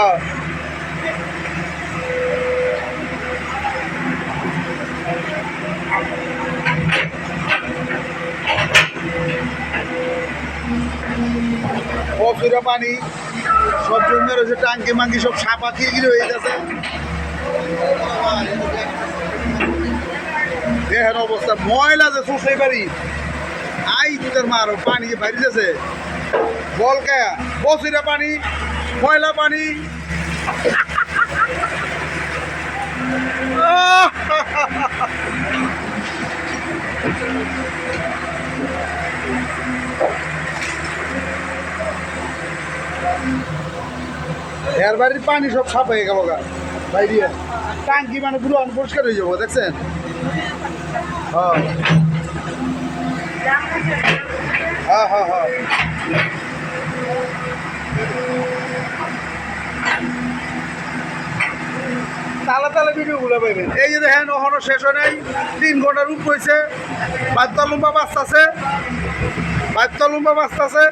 হ্যাঁ প্রচুর পানি সব জমে রয়েছে, টাঙ্কি মাঙ্কি সব সাপা গিরে হয়ে গেছে। দেখেন অবস্থা, ময়লা যে শুষে পারি আই তোর মারো, পানি যে বাইরে যাচ্ছে বলকা বসিরা পানি, ময়লা পানি। এর বাড়ির পানি সব সাপ হয়ে গেল গা বাইরে, টাঙ্কি মানে পুরো অনপরিষ্কার হয়ে যাবো, দেখছেন? হ্যাঁ হ্যাঁ হ্যাঁ হ্যাঁ তালা তালা ভিডিওগুলো পাইবেন। এই যে দেখেন ওখানে শেষ হয় নাই, 3 ঘন্টার রূপ হয়েছে, বাচ্চা লম্বা বাঁচতেছে, বাচ্চা লম্বা বাঁচতেছে।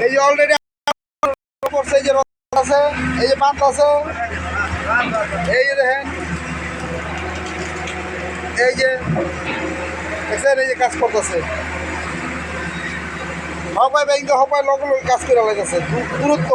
এই যে অলরেডি করছে, এই যে রথ আছে, এই যে পাত আছে, এই যে দেখেন, এই যে দেখছেন, এই যে কাজ করতেছে সবাই ব্যাংকে, সবাই লগে লগে কাজ করে লাগতেছে দূরত্ব।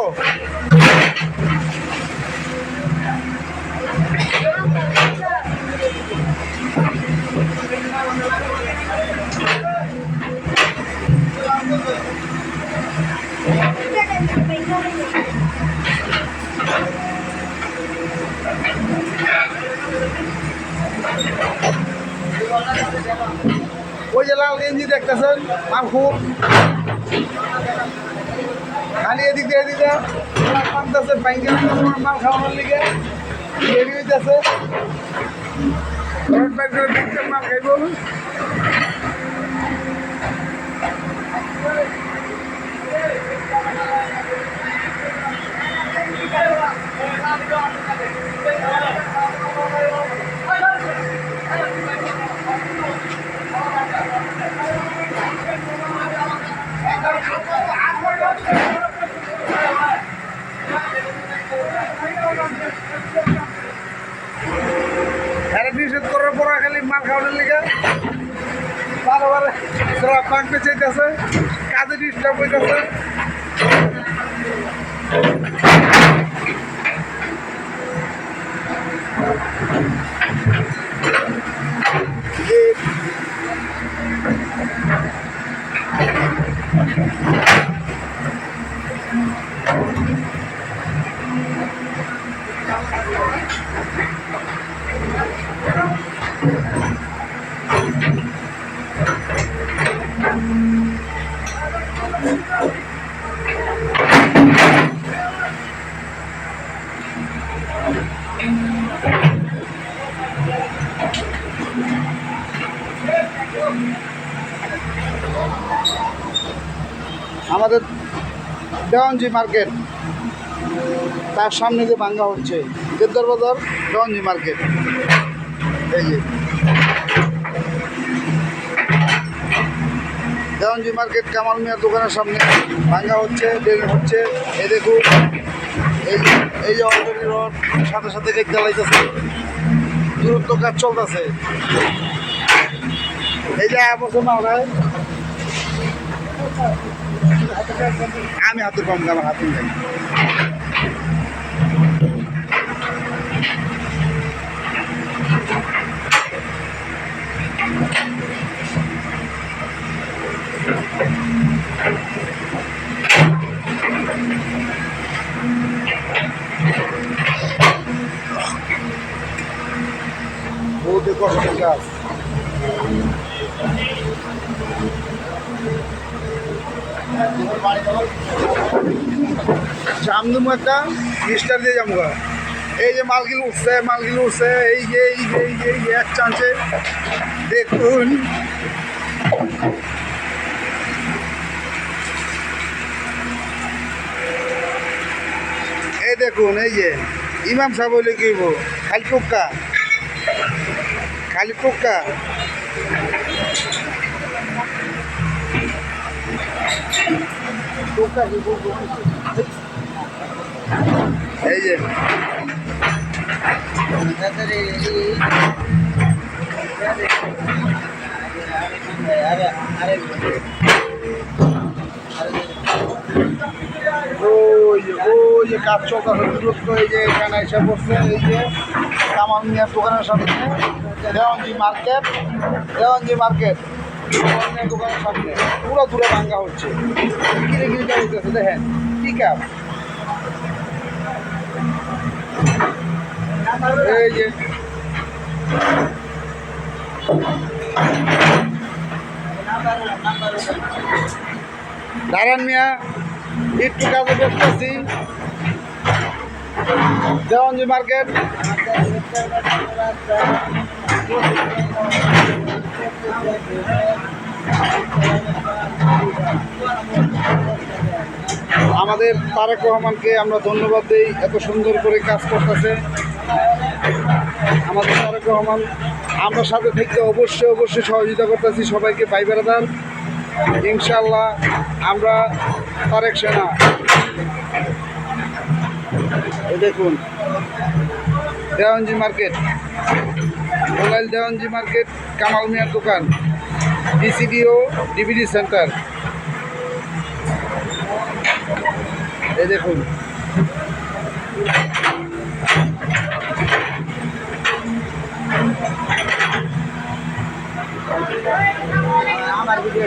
ওই যে লাল গেঞ্জি দেখতেছেন মালখুর, খালি এদিক দিয়ে এদিকে পান্তাছে ব্যাংকে মাল খাওয়ানোর লিগে দেরি হইতেছে, মাল খাইব। নিষেধ করার পর খালি মাল খাওয়ানোর লিগে বারবার পাকতে চাইতেছে, কাজে ডিস্টার্ব হইতেছে। আমাদের দেওয়ানজি মার্কেট, তার সামনে যে ভাঙ্গা হচ্ছে দেবদার বাজার দেওয়ানজি মার্কেট। এই যে দেওয়ানজি মার্কেট কামাল মিয়ার দোকানের সামনে ভাঙ্গা হচ্ছে, ড্রেন হচ্ছে। এই দেখুন, এই যে অলরেডি রড সাথে সাথে কেক জ্বালাইতেছে, দূরত্ব কাজ চলতেছে। এই যে বছর না ওরা আমি হাতে কম, আমার হাতে নেই। বহুত কষ্টের কাজ। সামনে একটা মিস্টার দিয়ে যাবো। এই যে মালগুলো উঠছে, মালগুলো উঠছে, এই যে এই যে এই যে এই যে এক চান্সে দেখুন দেখুন এই যে ইমাম সাহেব হইলে কি হইব খালি টোক্কা খালি টোক্কা টোক্কা কি বলবো? এই যে ওই যে কাজ চলতেছে দূরত্ব এই যে এখানে এসে পড়ছে এই যে কামাল মিয়ার দোকানের সামনে দেওয়ানজি মার্কেট দোকানের সামনে পুরো দূরে ভাঙ্গা হচ্ছে কিনে কিনে হইতেছে দেখেন ঠিক আছে এই যে দাঁড়ান মিয়া একটু কাজে ব্যস্ত আছি দেওয়ানজি মার্কেট আমাদের তারেক রহমানকে আমরা ধন্যবাদ দিই এত সুন্দর করে কাজ করতেছে আমাদের তারেক রহমান আমরা সাথে থেকে অবশ্যই সহযোগিতা করতেছি সবাইকে ভাই বেড়াদার ইনশাল্লাহ আমরা তারেক সেনা এই দেখুন Dewanji market mobile Dewanji market Kamal মিয়ার দোকান ডিসিডিও ডিভিডি সেন্টার এই দেখুন আমার ভিডিও